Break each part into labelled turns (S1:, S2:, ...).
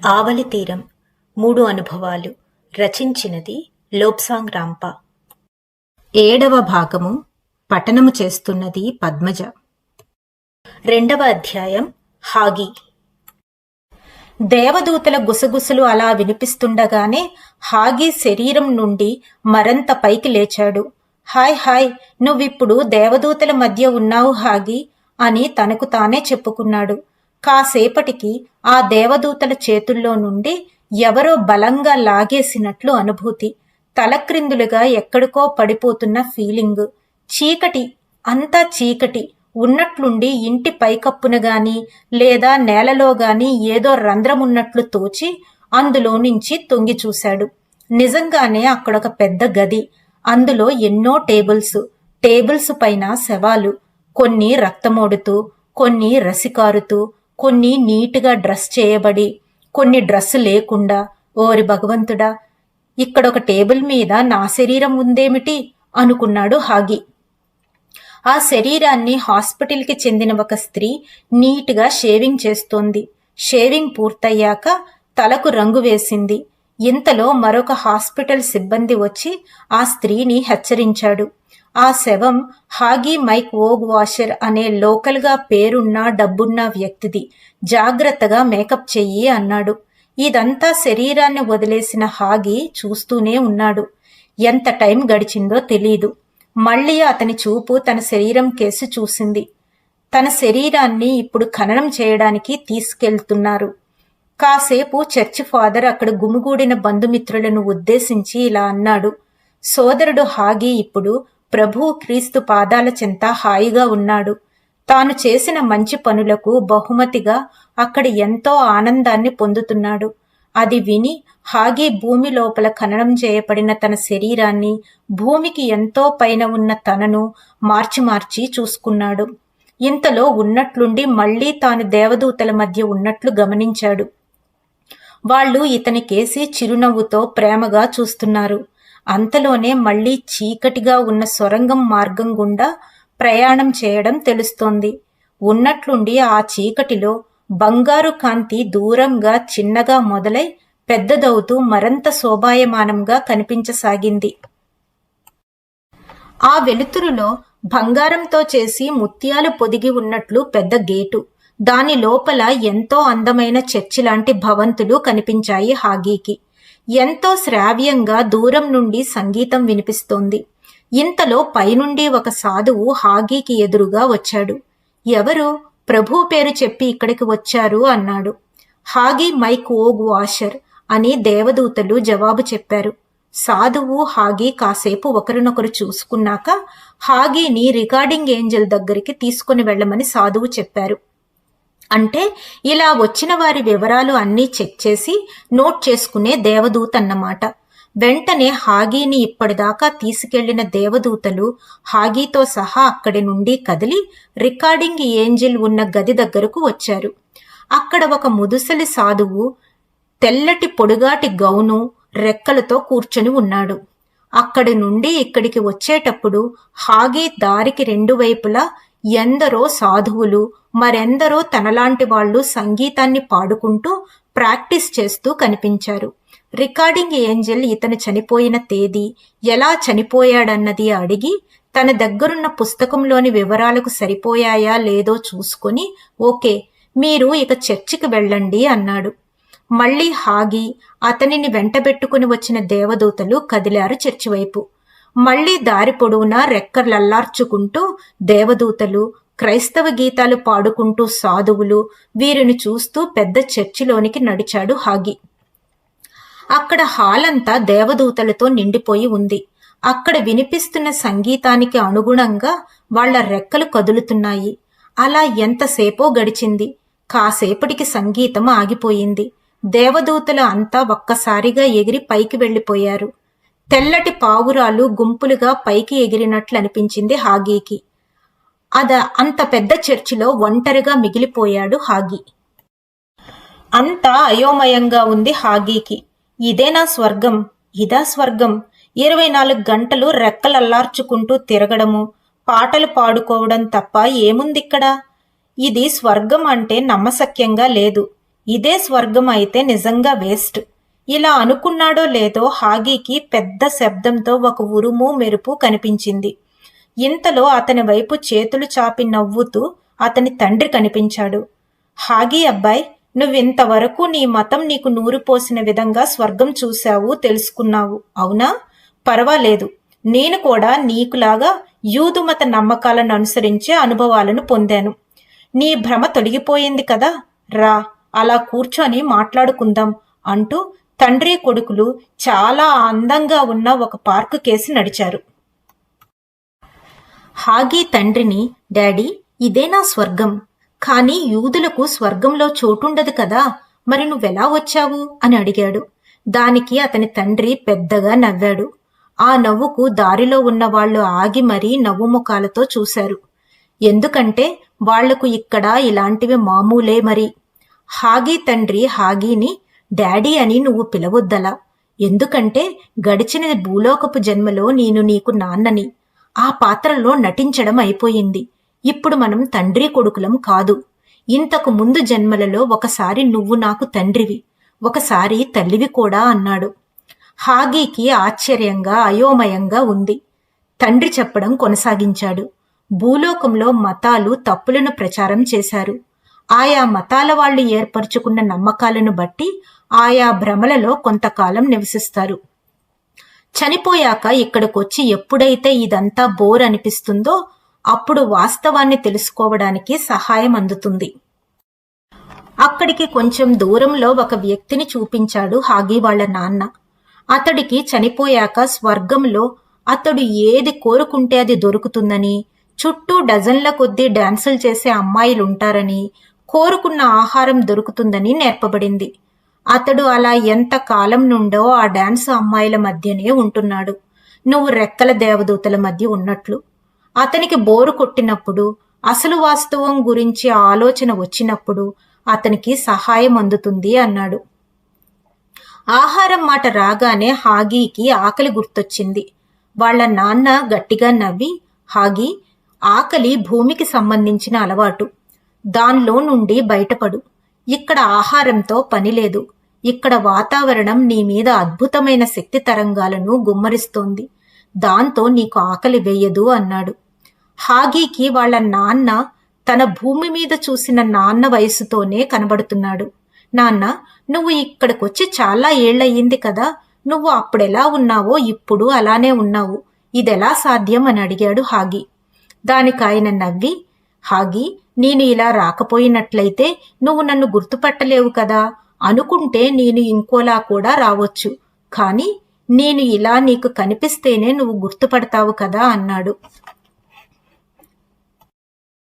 S1: ఆవలి తీరం 3 అనుభవాలు. రచించినది లోబ్సాంగ్ రాంపా. 7వ భాగము. పఠనము చేస్తున్నది పద్మజ. 2వ అధ్యాయం. హాగి. దేవదూతల గుసగుసలు అలా వినిపిస్తుండగానే హాగి శరీరం నుండి మరంత పైకి లేచాడు. హాయ్ హాయ్, నువ్విప్పుడు దేవదూతల మధ్య ఉన్నావు హాగి అని తనకు తానే చెప్పుకున్నాడు. కాసేపటికి ఆ దేవదూతల చేతుల్లో నుండి ఎవరో బలంగా లాగేసినట్లు అనుభూతి. తలక్రిందులుగా ఎక్కడికో పడిపోతున్న ఫీలింగు. చీకటి, అంతా చీకటి ఉన్నట్లుండి ఇంటి పైకప్పున గాని లేదా నేలలో గాని ఏదో రంధ్రమున్నట్లు తోచి అందులో నుంచి తొంగి చూశాడు. నిజంగానే అక్కడొక పెద్ద గది. అందులో ఎన్నో టేబుల్స్ పైన శవాలు. కొన్ని రక్తమోడుతూ, కొన్ని రసికారుతూ, కొన్ని నీటుగా డ్రెస్ చేయబడి, కొన్ని డ్రెస్సు లేకుండా. ఓరి భగవంతుడా, ఇక్కడొక టేబుల్ మీద నా శరీరం ఉందేమిటి అనుకున్నాడు హాగి. ఆ శరీరాన్ని హాస్పిటల్కి చెందిన ఒక స్త్రీ నీట్గా షేవింగ్ చేస్తోంది. షేవింగ్ పూర్తయ్యాక తలకు రంగు వేసింది. ఇంతలో మరొక హాస్పిటల్ సిబ్బంది వచ్చి ఆ స్త్రీని హెచ్చరించాడు. ఆ శవం హాగి మైక్ వోగ్ వాషర్ అనే లోకల్గా పేరున్న డబ్బున్న వ్యక్తిది. జాగ్రత్తగా మేకప్ చెయ్యి అన్నాడు. ఇదంతా శరీరాన్ని వదిలేసిన హాగి చూస్తూనే ఉన్నాడు. ఎంత టైం గడిచిందో తెలీదు. మళ్ళీ అతని చూపు తన శరీరం కేసి చూసింది. తన శరీరాన్ని ఇప్పుడు ఖననం చేయడానికి తీసుకెళ్తున్నారు. కాసేపు చర్చి ఫాదర్ అక్కడ గుమిగూడిన బంధుమిత్రులను ఉద్దేశించి ఇలా అన్నాడు. సోదరుడు హాగి ఇప్పుడు ప్రభువు క్రీస్తు పాదాల చెంత హాయిగా ఉన్నాడు. తాను చేసిన మంచి పనులకు బహుమతిగా అక్కడ ఎంతో ఆనందాన్ని పొందుతున్నాడు. అది విని హాగి భూమి లోపల ఖననం చేయబడిన తన శరీరాన్ని, భూమికి ఎంతో పైన ఉన్న తనను మార్చి చూసుకున్నాడు. ఇంతలో ఉన్నట్లుండి మళ్లీ తాను దేవదూతల మధ్య ఉన్నట్లు గమనించాడు. వాళ్ళు ఇతని కేసి చిరునవ్వుతో ప్రేమగా చూస్తున్నారు. అంతలోనే మళ్లీ చీకటిగా ఉన్న సొరంగం మార్గం గుండా ప్రయాణం చేయడం తెలుస్తోంది. ఉన్నట్లుండి ఆ చీకటిలో బంగారు కాంతి దూరంగా చిన్నగా మొదలై పెద్దదవుతూ మరింత శోభాయమానంగా కనిపించసాగింది. ఆ వెలుతురులో బంగారంతో చేసి ముత్యాలు పొదిగి ఉన్నట్లు పెద్ద గేటు. దాని లోపల ఎంతో అందమైన చర్చి లాంటి భవంతులు కనిపించాయి హాగీకి. ఎంతో శ్రావ్యంగా దూరం నుండి సంగీతం వినిపిస్తోంది. ఇంతలో పైనుండి ఒక సాధువు హాగీకి ఎదురుగా వచ్చాడు. ఎవరు? ప్రభు పేరు చెప్పి ఇక్కడికి వచ్చారు అన్నాడు. హాగి మైక్ వోగ్ వాషర్ అని దేవదూతలు జవాబు చెప్పారు. సాధువు హాగి కాసేపు ఒకరినొకరు చూసుకున్నాక హాగీని రికార్డింగ్ ఏంజల్ దగ్గరికి తీసుకుని వెళ్లమని సాధువు చెప్పారు. అంటే ఇలా వచ్చిన వారి వివరాలు అన్నీ చెక్ చేసి నోట్ చేసుకునే దేవదూత అన్నమాట. వెంటనే హాగీని ఇప్పటిదాకా తీసుకెళ్లిన దేవదూతలు హాగీతో సహా అక్కడి నుండి కదిలి రికార్డింగ్ ఏంజిల్ ఉన్న గది దగ్గరకు వచ్చారు. అక్కడ ఒక ముదుసలి సాధువు తెల్లటి పొడుగాటి గౌను, రెక్కలతో కూర్చొని ఉన్నాడు. అక్కడి నుండి ఇక్కడికి వచ్చేటప్పుడు హాగీ దారికి 2 వైపులా ఎందరో సాధువులు, మరెందరో తనలాంటి వాళ్లు సంగీతాన్ని పాడుకుంటూ ప్రాక్టీస్ చేస్తూ కనిపించారు. రికార్డింగ్ ఏంజల్ ఇతను చనిపోయిన తేదీ, ఎలా చనిపోయాడన్నది అడిగి తన దగ్గరున్న పుస్తకంలోని వివరాలకు సరిపోయాయా లేదో చూసుకుని ఓకే, మీరు ఇక చర్చికి వెళ్ళండి అన్నాడు. మళ్లీ హాగి, అతనిని వెంటబెట్టుకుని వచ్చిన దేవదూతలు కదిలారు చర్చి వైపు. మళ్లీ దారి పొడవునా రెక్కలల్లార్చుకుంటూ దేవదూతలు, క్రైస్తవ గీతాలు పాడుకుంటూ సాధువులు, వీరిని చూస్తూ పెద్ద చర్చిలోనికి నడిచాడు హాగి. అక్కడ హాలంతా దేవదూతలతో నిండిపోయి ఉంది. అక్కడ వినిపిస్తున్న సంగీతానికి అనుగుణంగా వాళ్ల రెక్కలు కదులుతున్నాయి. అలా ఎంతసేపో గడిచింది. కాసేపటికి సంగీతం ఆగిపోయింది. దేవదూతలు అంతా ఒక్కసారిగా ఎగిరి పైకి వెళ్లిపోయారు. తెల్లటి పావురాలు గుంపులుగా పైకి ఎగిరినట్లు అనిపించింది హాగీకి. అంత పెద్ద చర్చిలో ఒంటరిగా మిగిలిపోయాడు హాగి. అంతా అయోమయంగా ఉంది హాగీకి. ఇదేనా స్వర్గం? ఇదా స్వర్గం? 24 గంటలు రెక్కలల్లార్చుకుంటూ తిరగడము, పాటలు పాడుకోవడం తప్ప ఏముందిక్కడ? ఇది స్వర్గం అంటే నమ్మశక్యంగా లేదు. ఇదే స్వర్గం అయితే నిజంగా వేస్ట్. ఇలా అనుకున్నాడో లేదో హాగీకి పెద్ద శబ్దంతో ఒక ఉరుము మెరుపు కనిపించింది. ఇంతలో అతని వైపు చేతులు చాపి నవ్వుతూ అతని తండ్రి కనిపించాడు. హాగీ అబ్బాయ్, నువ్వింతవరకు నీ మతం నీకు నూరు పోసిన విధంగా స్వర్గం చూశావు, తెలుసుకున్నావు, అవునా? పర్వాలేదు, నేను కూడా నీకులాగా యూదు మత నమ్మకాలను అనుసరించే అనుభవాలను పొందాను. నీ భ్రమ తొలగిపోయింది కదా, రా అలా కూర్చొని మాట్లాడుకుందాం అంటూ తండ్రి కొడుకులు చాలా అందంగా ఉన్న ఒక పార్కు కేసి నడిచారు. హాగీ తండ్రిని, డాడీ, ఇదేనా స్వర్గం? కానీ యూదులకు స్వర్గంలో చోటుండదు కదా, మరి నువ్వెలా వచ్చావు అని అడిగాడు. దానికి అతని తండ్రి పెద్దగా నవ్వాడు. ఆ నవ్వుకు దారిలో ఉన్న వాళ్ళు ఆగి మరీ నవ్వు ముఖాలతో చూశారు. ఎందుకంటే వాళ్లకు ఇక్కడ ఇలాంటివి మామూలే మరి. హాగీ తండ్రి హాగీని డాడీ అని నువ్వు పిలవొద్దలా, ఎందుకంటే గడిచిన భూలోకపు జన్మలో నేను నీకు నాన్నని. ఆ పాత్రలో నటించడం అయిపోయింది. ఇప్పుడు మనం తండ్రి కొడుకులం కాదు. ఇంతకు ముందు జన్మలలో ఒకసారి నువ్వు నాకు తండ్రివి, ఒకసారి తల్లివి కూడా అన్నాడు. హాగీకి ఆశ్చర్యంగా అయోమయంగా ఉంది. తండ్రి చెప్పడం కొనసాగించాడు. భూలోకంలో మతాలు తప్పులను ప్రచారం చేశారు. ఆయా మతాల వాళ్ళు ఏర్పరచుకున్న నమ్మకాలను బట్టి ఆయా భ్రమలలో కొంతకాలం నివసిస్తారు. చనిపోయాక ఇక్కడికొచ్చి ఎప్పుడైతే ఇదంతా బోర్ అనిపిస్తుందో అప్పుడు వాస్తవాన్ని తెలుసుకోవడానికి సహాయం అందుతుంది. అక్కడికి కొంచెం దూరంలో ఒక వ్యక్తిని చూపించాడు హాగీ వాళ్ళ నాన్న. అతడికి చనిపోయాక స్వర్గంలో అతడు ఏది కోరుకుంటే అది దొరుకుతుందని, చుట్టూ డజన్ల కొద్దీ డాన్సులు చేసే అమ్మాయిలుంటారని, కోరుకున్న ఆహారం దొరుకుతుందని నేర్పబడింది. అతడు అలా ఎంత కాలం నుండో ఆ డాన్స్ అమ్మాయిల మధ్యనే ఉంటున్నాడు, నువ్వు రెక్కల దేవదూతల మధ్య ఉన్నట్లు. అతనికి బోరు కొట్టినప్పుడు, అసలు వాస్తవం గురించి ఆలోచన వచ్చినప్పుడు అతనికి సహాయం అందుతుంది అన్నాడు. ఆహారం మాట రాగానే హాగీకి ఆకలి గుర్తొచ్చింది. వాళ్ల నాన్న గట్టిగా నవ్వి, హాగీ, ఆకలి భూమికి సంబంధించిన అలవాటు, దానిలో నుండి బయటపడు. ఇక్కడ ఆహారంతో పనిలేదు. ఇక్కడ వాతావరణం నీ మీద అద్భుతమైన శక్తి తరంగాలను గుమ్మరిస్తోంది. దాంతో నీకు ఆకలి వేయదు అన్నాడు. హాగీకి వాళ్ల నాన్న తన భూమి మీద చూసిన నాన్న వయసుతోనే కనబడుతున్నాడు. నాన్న, నువ్వు ఇక్కడికొచ్చి చాలా ఏళ్లయ్యింది కదా, నువ్వు అప్పుడెలా ఉన్నావో ఇప్పుడు అలానే ఉన్నావు, ఇదెలా సాధ్యం అని అడిగాడు హాగీ. దానికాయన నవ్వి, హాగీ, నేను ఇలా రాకపోయినట్లయితే నువ్వు నన్ను గుర్తుపట్టలేవు కదా, అనుకుంటే నేను ఇంకోలా కూడా రావచ్చు, కానీ నేను ఇలా నీకు కనిపిస్తేనే నువ్వు గుర్తుపడతావు కదా అన్నాడు.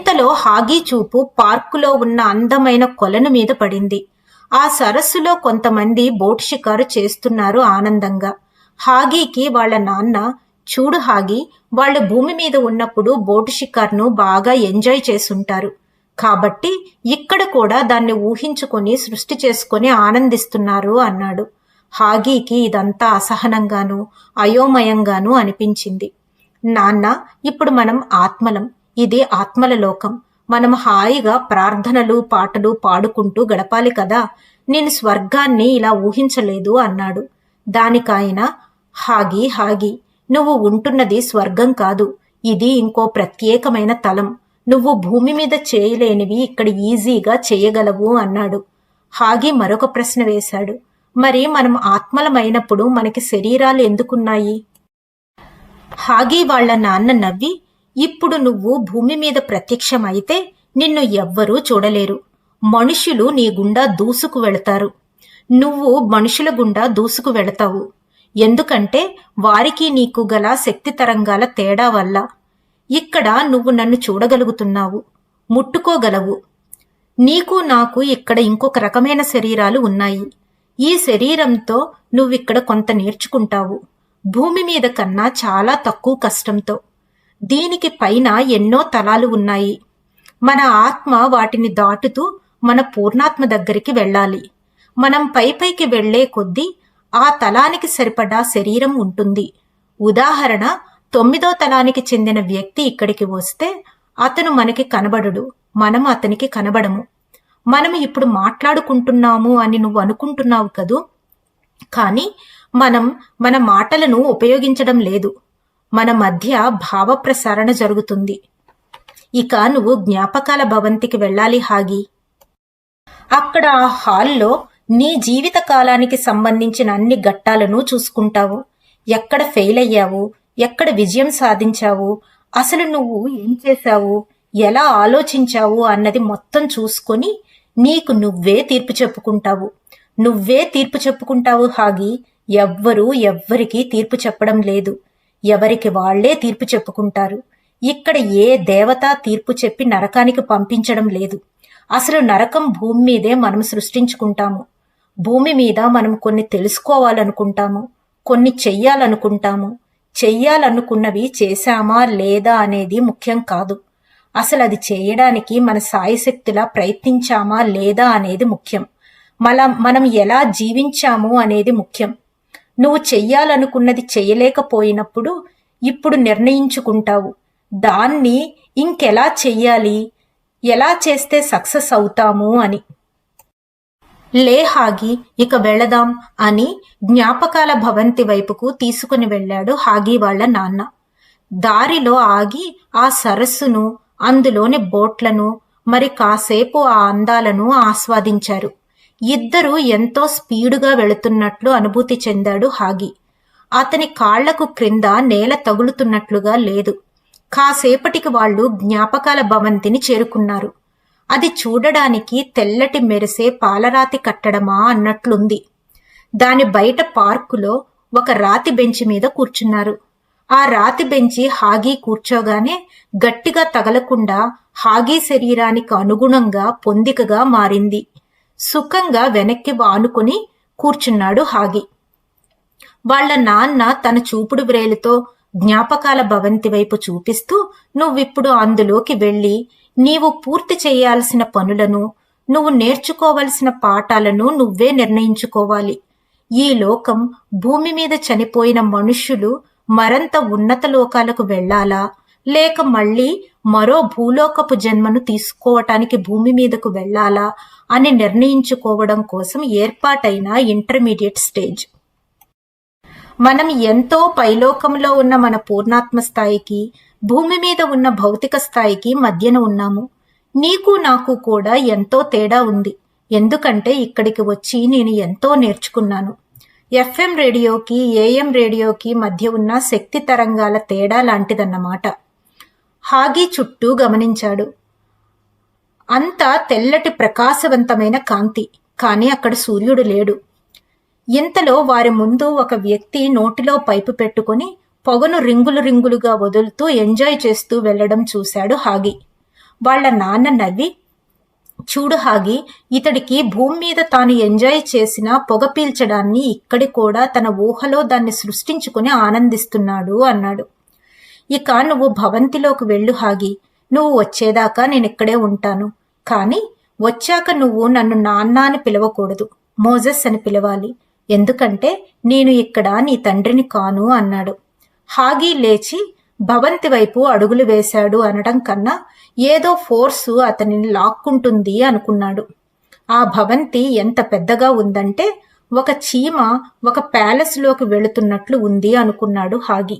S1: ఇంతలో హాగీ చూపు పార్కులో ఉన్న అందమైన కొలను మీద పడింది. ఆ సరస్సులో కొంతమంది బోట్ షికారు చేస్తున్నారు ఆనందంగా. హాగీకి వాళ్ల నాన్న, చూడు హాగీ, వాళ్ళు భూమి మీద ఉన్నప్పుడు బోటు షికార్ను బాగా ఎంజాయ్ చేసుంటారు, కాబట్టి ఇక్కడ కూడా దాన్ని ఊహించుకొని సృష్టి చేసుకొని ఆనందిస్తున్నారు అన్నాడు. హాగీకి ఇదంతా అసహనంగానూ అయోమయంగానూ అనిపించింది. నాన్న, ఇప్పుడు మనం ఆత్మలం, ఇది ఆత్మల లోకం, మనం హాయిగా ప్రార్థనలు పాటలు పాడుకుంటూ గడపాలి కదా, నేను స్వర్గాన్ని ఇలా ఊహించలేదు అన్నాడు. దానికాయన, హాగీ హాగీ, నువ్వు ఉంటున్నది స్వర్గం కాదు, ఇది ఇంకో ప్రత్యేకమైన తలం, నువ్వు భూమి మీద చేయలేనివి ఇక్కడ ఈజీగా చేయగలవు అన్నాడు. హాగీ మరొక ప్రశ్న వేశాడు, మరి మనం ఆత్మలమైనప్పుడు మనకి శరీరాలు ఎందుకున్నాయి? హాగీ వాళ్ల నాన్న నవ్వి, ఇప్పుడు నువ్వు భూమి మీద ప్రత్యక్షమైతే నిన్ను ఎవ్వరూ చూడలేరు. మనుషులు నీ గుండా దూసుకు వెళతారు, నువ్వు మనుషుల గుండా దూసుకు వెళతావు. ఎందుకంటే వారికి నీకు గల శక్తి తరంగాల తేడా వల్ల. ఇక్కడ నువ్వు నన్ను చూడగలుగుతున్నావు, ముట్టుకోగలవు. నీకు నాకు ఇక్కడ ఇంకొక రకమైన శరీరాలు ఉన్నాయి. ఈ శరీరంతో నువ్విక్కడ కొంత నేర్చుకుంటావు, భూమి మీద కన్నా చాలా తక్కువ కష్టంతో. దీనికి పైన ఎన్నో తలాలు ఉన్నాయి. మన ఆత్మ వాటిని దాటుతూ మన పూర్ణాత్మ దగ్గరికి వెళ్ళాలి. మనం పైపైకి వెళ్లే కొద్దీ ఆ తలానికి సరిపడా శరీరం ఉంటుంది. ఉదాహరణ, 9వ తలానికి చెందిన వ్యక్తి ఇక్కడికి వస్తే అతను మనకి కనబడడు, మనం అతనికి కనబడము. మనం ఇప్పుడు మాట్లాడుకుంటున్నాము అని నువ్వు అనుకుంటున్నావు కదూ, కానీ మనం మన మాటలను ఉపయోగించడం లేదు. మన మధ్య భావ ప్రసారణ జరుగుతుంది. ఇక నువ్వు జ్ఞాపకాల భవంతికి వెళ్ళాలి హాగి. అక్కడ ఆ హాల్లో నీ జీవిత కాలానికి సంబంధించిన అన్ని ఘట్టాలను చూసుకుంటావు. ఎక్కడ ఫెయిల్ అయ్యావు, ఎక్కడ విజయం సాధించావు, అసలు నువ్వు ఏం చేశావు, ఎలా ఆలోచించావు అన్నది మొత్తం చూసుకొని నీకు నువ్వే తీర్పు చెప్పుకుంటావు హాగి. ఎవ్వరికీ తీర్పు చెప్పడం లేదు. ఎవరికి వాళ్లే తీర్పు చెప్పుకుంటారు. ఇక్కడ ఏ దేవత తీర్పు చెప్పి నరకానికి పంపించడం లేదు. అసలు నరకం భూమి మీదే మనం సృష్టించుకుంటాము. భూమి మీద మనం కొన్ని తెలుసుకోవాలనుకుంటాము, కొన్ని చెయ్యాలనుకుంటాము. చెయ్యాలనుకున్నవి చేశామా లేదా అనేది ముఖ్యం కాదు. అసలు అది చేయడానికి మన సాయశక్తిలా ప్రయత్నించామా లేదా అనేది ముఖ్యం. మనం ఎలా జీవించాము అనేది ముఖ్యం. నువ్వు చెయ్యాలనుకున్నది చెయ్యలేకపోయినప్పుడు ఇప్పుడు నిర్ణయించుకుంటావు దాన్ని ఇంకెలా చెయ్యాలి, ఎలా చేస్తే సక్సెస్ అవుతాము అని. లే హాగి, ఇక వెళదాం అని జ్ఞాపకాల భవంతి వైపుకు తీసుకుని వెళ్ళాడు హాగి వాళ్ల నాన్న. దారిలో ఆగి ఆ సరస్సును, అందులోని బోట్లను, మరి కాసేపు ఆ అందాలను ఆస్వాదించారు. ఇద్దరూ ఎంతో స్పీడుగా వెళుతున్నట్లు అనుభూతి చెందాడు హాగి. అతని కాళ్లకు క్రింద నేల తగులుతున్నట్లుగా లేదు. కాసేపటికి వాళ్ళు జ్ఞాపకాల భవంతిని చేరుకున్నారు. అది చూడడానికి తెల్లటి మెరిసే పాలరాతి కట్టడమా అన్నట్లుంది. దాని బయట పార్కులో ఒక రాతి బెంచి మీద కూర్చున్నారు. ఆ రాతి బెంచి హాగి కూర్చోగానే గట్టిగా తగలకుండా హాగి శరీరానికి అనుగుణంగా పొందికగా మారింది. సుఖంగా వెనక్కి వానుకుని కూర్చున్నాడు హాగి. వాళ్ల నాన్న తన చూపుడు వ్రేలుతో జ్ఞాపకాల భవంతి వైపు చూపిస్తూ, నువ్విప్పుడు అందులోకి వెళ్ళి నీవు పూర్తి చేయాల్సిన పనులను, నువ్వు నేర్చుకోవలసిన పాఠాలను నువ్వే నిర్ణయించుకోవాలి. ఈ లోకం, భూమి మీద చనిపోయిన మనుష్యులు మరంత ఉన్నత లోకాలకు వెళ్లాలా, లేక మళ్లీ మరో భూలోకపు జన్మను తీసుకోవటానికి భూమి మీదకు వెళ్లాలా అని నిర్ణయించుకోవడం కోసం ఏర్పాటైన ఇంటర్మీడియట్ స్టేజ్. మనం ఎంతో పైలోకంలో ఉన్న మన పూర్ణాత్మ స్థాయికి, భూమి మీద ఉన్న భౌతిక స్థాయికి మధ్యన ఉన్నాము. నీకు నాకు కూడా ఎంతో తేడా ఉంది. ఎందుకంటే ఇక్కడికి వచ్చి నేను ఎంతో నేర్చుకున్నాను. FM రేడియోకి, AM రేడియోకి మధ్య ఉన్న శక్తి తరంగాల తేడా లాంటిదన్నమాట. హాగి చుట్టూ గమనించాడు. అంతా తెల్లటి ప్రకాశవంతమైన కాంతి, కానీ అక్కడ సూర్యుడు లేడు. ఇంతలో వారి ముందు ఒక వ్యక్తి నోటిలో పైపు పెట్టుకుని పొగను రింగులుగా వదులుతూ ఎంజాయ్ చేస్తూ వెళ్లడం చూశాడు హాగి. వాళ్ల నాన్న నవ్వి, చూడు హాగి, ఇతడికి భూమి మీద తాను ఎంజాయ్ చేసిన పొగ పీల్చడాన్ని ఇక్కడి కూడా తన ఊహలో దాన్ని సృష్టించుకుని ఆనందిస్తున్నాడు అన్నాడు. ఇక నువ్వు భవంతిలోకి వెళ్ళు హాగి. నువ్వు వచ్చేదాకా నేనిక్కడే ఉంటాను. కానీ వచ్చాక నువ్వు నన్ను నాన్న అని పిలవకూడదు, మోజెస్ అని పిలవాలి. ఎందుకంటే నేను ఇక్కడ నీ తండ్రిని కాను అన్నాడు. హాగి లేచి భవంతి వైపు అడుగులు వేశాడు అనడం కన్నా ఏదో ఫోర్సు అతనిని లాక్కుంటుంది అనుకున్నాడు. ఆ భవంతి ఎంత పెద్దగా ఉందంటే ఒక చీమ ఒక ప్యాలెస్లోకి వెళుతున్నట్లు ఉంది అనుకున్నాడు హాగి.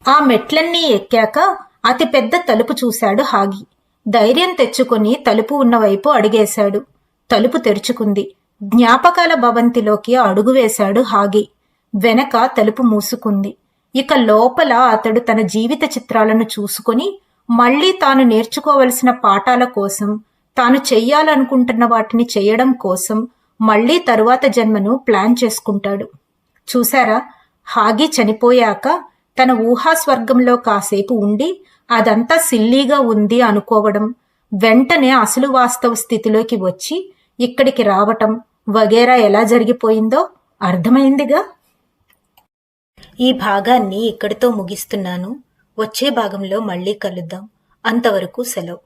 S1: ఆ మెట్లన్నీ ఎక్కాక అతి పెద్ద తలుపు చూశాడు హాగి. ధైర్యం తెచ్చుకుని తలుపు ఉన్న వైపు అడిగేశాడు. తలుపు తెరుచుకుంది. జ్ఞాపకాల భవంతిలోకి అడుగు వేశాడు హాగి. వెనక తలుపు మూసుకుంది. ఇక లోపల అతడు తన జీవిత చిత్రాలను చూసుకుని మళ్లీ తాను నేర్చుకోవలసిన పాఠాల కోసం, తాను చెయ్యాలనుకుంటున్న వాటిని చెయ్యడం కోసం మళ్లీ తరువాత జన్మను ప్లాన్ చేసుకుంటాడు. చూశారా, హాగి చనిపోయాక తన ఊహాస్వర్గంలో కాసేపు ఉండి అదంతా సిల్లీగా ఉంది అనుకోవడం, వెంటనే అసలు వాస్తవ స్థితిలోకి వచ్చి ఇక్కడికి రావటం వగేరా ఎలా జరిగిపోయిందో అర్థమైందిగా. ఈ భాగాన్ని ఇక్కడితో ముగిస్తున్నాను. వచ్చే భాగంలో మళ్ళీ కలుద్దాం. అంతవరకు సెలవు.